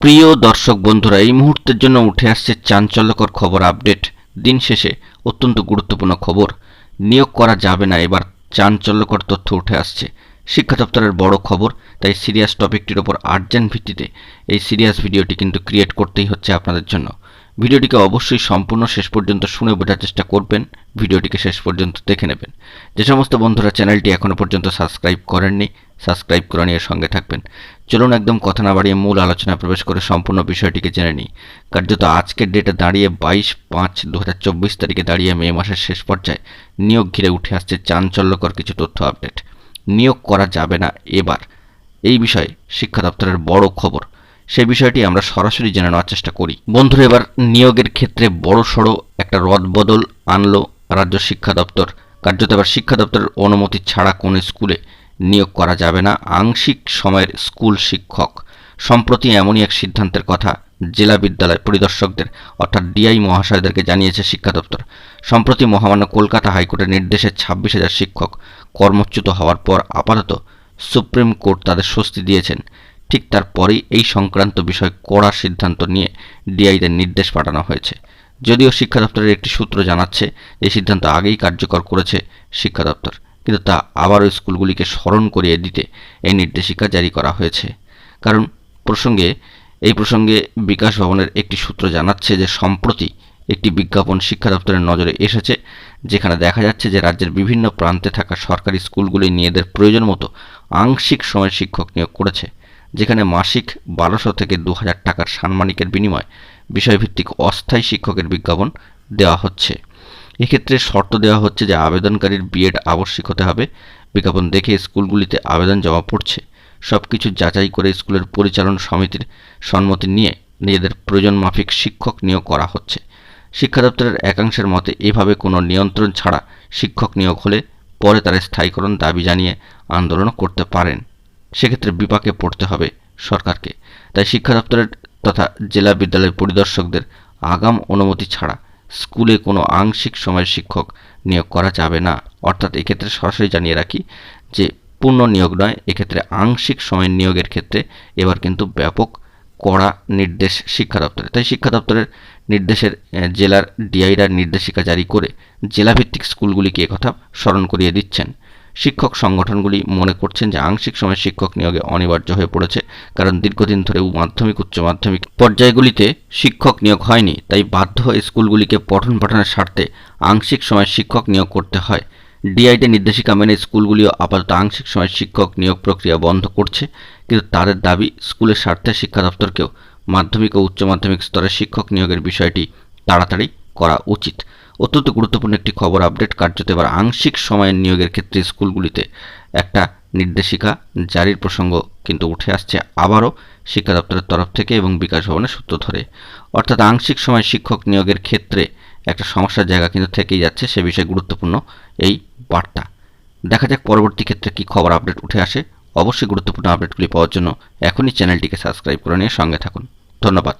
প্রিয় দর্শক বন্ধুরা, এই মুহূর্তের জন্য উঠে আসছে চাঞ্চল্যকর খবর আপডেট। দিন শেষে অত্যন্ত গুরুত্বপূর্ণ খবর। নিয়োগ করা যাবে না, এবার চাঞ্চল্যকর তথ্য উঠে আসছে। শিক্ষা দপ্তরের বড় খবর, তাই সিরিয়াস টপিকটির ওপর আর্জেন্ট ভিত্তিতে এই সিরিয়াস ভিডিওটি কিন্তু ক্রিয়েট করতেই হচ্ছে আপনাদের জন্য। ভিডিওটিকে অবশ্যই সম্পূর্ণ শেষ পর্যন্ত শুনে বোঝার চেষ্টা করবেন, ভিডিওটিকে শেষ পর্যন্ত দেখে নেবেন। যে সমস্ত বন্ধুরা চ্যানেলটি এখনও পর্যন্ত সাবস্ক্রাইব করেননি, সাবস্ক্রাইব করে নিয়ে সঙ্গে থাকবেন। চলুন একদম কথা না বাড়িয়ে মূল আলোচনায় প্রবেশ করে সম্পূর্ণ বিষয়টিকে জেনে নিই। কার্যত আজকের ডেটে দাঁড়িয়ে 22/5/2024 তারিখে দাঁড়িয়ে মে মাসের শেষ পর্যায়ে নিয়োগ ঘিরে উঠে আসছে চাঞ্চল্যকর কিছু তথ্য আপডেট। নিয়োগ করা যাবে না এবার, এই বিষয়ে শিক্ষা দপ্তরের বড় খবর। সেই বিষয়টি আমরা সরাসরি জেনে নেওয়ার চেষ্টা করি। বন্ধুরা, এবার নিয়োগের ক্ষেত্রে বড়সড় একটা রদবদল আনলো রাজ্য শিক্ষা দপ্তর। কার্যত এবার শিক্ষা দপ্তরের অনুমতি ছাড়া কোনো স্কুলে নিয়োগ করা যাবে না আংশিক সময়ের স্কুল শিক্ষক। সম্প্রতি এমনই এক সিদ্ধান্তের কথা জেলা বিদ্যালয় পরিদর্শকদের অর্থাৎ ডিআই মহাশয়দেরকে জানিয়েছে শিক্ষা দপ্তর। সম্প্রতি মহামান্য কলকাতা হাইকোর্টের নির্দেশে 26,000 শিক্ষক কর্মচ্যুত হওয়ার পর আপাতত সুপ্রিম কোর্ট তাদের স্বস্তি দিয়েছেন। ঠিক তারপরেই এই সংক্রান্ত বিষয়ে কড়া সিদ্ধান্ত নিয়ে ডিআইদের নির্দেশ পাঠানো হয়েছে। যদিও শিক্ষা দপ্তরের একটি সূত্র জানাচ্ছে এই সিদ্ধান্ত আগেই কার্যকর করেছে শিক্ষা দপ্তর, কিন্তু তা আবারও স্কুলগুলিকে স্মরণ করিয়ে দিতে এই নির্দেশিকা জারি করা হয়েছে। কারণ এই প্রসঙ্গে বিকাশ ভবনের একটি সূত্র জানাচ্ছে যে সম্প্রতি একটি বিজ্ঞাপন শিক্ষা দপ্তরের নজরে এসেছে, যেখানে দেখা যাচ্ছে যে রাজ্যের বিভিন্ন প্রান্তে থাকা সরকারি স্কুলগুলি নিজেদের প্রয়োজন মতো আংশিক সময় শিক্ষক নিয়োগ করেছে, যেখানে মাসিক 1200 থেকে 2000 টাকার সাম্মানিকের বিনিময়ে বিষয়ভিত্তিক অস্থায়ী শিক্ষকের বিজ্ঞাপন দেওয়া হচ্ছে। এক্ষেত্রে শর্ত দেওয়া হচ্ছে যে আবেদনকারীর বিএড আবশ্যিক হতে হবে। বিজ্ঞাপন দেখে স্কুলগুলিতে আবেদন জমা পড়ছে। সব কিছু যাচাই করে স্কুলের পরিচালন সমিতির সম্মতি নিয়ে নিজেদের প্রয়োজন মাফিক শিক্ষক নিয়োগ করা হচ্ছে। শিক্ষা দপ্তরের একাংশের মতে এভাবে কোনো নিয়ন্ত্রণ ছাড়া শিক্ষক নিয়োগ হলে পরে তারা স্থায়ীকরণ দাবি জানিয়ে আন্দোলনও করতে পারেন। সেক্ষেত্রে বিপাকে পড়তে হবে সরকারকে। তাই শিক্ষা দপ্তরের তথা জেলা বিদ্যালয় পরিদর্শকদের আগাম অনুমতি ছাড়া স্কুলে কোনো আংশিক সময়ের শিক্ষক নিয়োগ করা যাবে না। অর্থাৎ এক্ষেত্রে সরাসরি জানিয়ে রাখি যে পূর্ণ নিয়োগ নয়, এক্ষেত্রে আংশিক সময়ের নিয়োগের ক্ষেত্রে এবার কিন্তু ব্যাপক কড়া নির্দেশ শিক্ষা দপ্তরের। তাই শিক্ষা দপ্তরের নির্দেশের জেলার ডিআইরা নির্দেশিকা জারি করে জেলাভিত্তিক স্কুলগুলিকে একথা স্মরণ করিয়ে দিচ্ছেন। শিক্ষক সংগঠনগুলি মনে করছেন যে আংশিক সময়ের শিক্ষক নিয়োগে অনিবার্য হয়ে পড়েছে, কারণ দীর্ঘদিন ধরে মাধ্যমিক উচ্চ মাধ্যমিক পর্যায়গুলিতে শিক্ষক নিয়োগ হয়নি। তাই বাধ্য হয়ে স্কুলগুলিকে পঠন পাঠনের স্বার্থে আংশিক সময়ের শিক্ষক নিয়োগ করতে হয়। ডিআইদের নির্দেশিকা মেনে স্কুলগুলিও আপাতত আংশিক সময়ের শিক্ষক নিয়োগ প্রক্রিয়া বন্ধ করছে, কিন্তু তাদের দাবি স্কুলের স্বার্থে শিক্ষা দপ্তরকেও মাধ্যমিক ও উচ্চ মাধ্যমিক স্তরের শিক্ষক নিয়োগের বিষয়টি তাড়াতাড়ি করা উচিত। অত্যন্ত গুরুত্বপূর্ণ একটি খবর আপডেট। কার্যত এবার আংশিক সময়ের নিয়োগের ক্ষেত্রে স্কুলগুলিতে একটা নির্দেশিকা জারির প্রসঙ্গ কিন্তু উঠে আসছে আবারও শিক্ষা দপ্তরের তরফ থেকে এবং বিকাশ ভবনের সূত্র ধরে। অর্থাৎ আংশিক সময় শিক্ষক নিয়োগের ক্ষেত্রে একটা সমস্যার জায়গা কিন্তু থেকেই যাচ্ছে, সে বিষয়ে গুরুত্বপূর্ণ এই বার্তা। দেখা যাক পরবর্তী ক্ষেত্রে কী খবর আপডেট উঠে আসে। অবশ্যই গুরুত্বপূর্ণ আপডেটগুলি পাওয়ার জন্য এখনই চ্যানেলটিকে সাবস্ক্রাইব করে নিয়ে সঙ্গে থাকুন। ধন্যবাদ।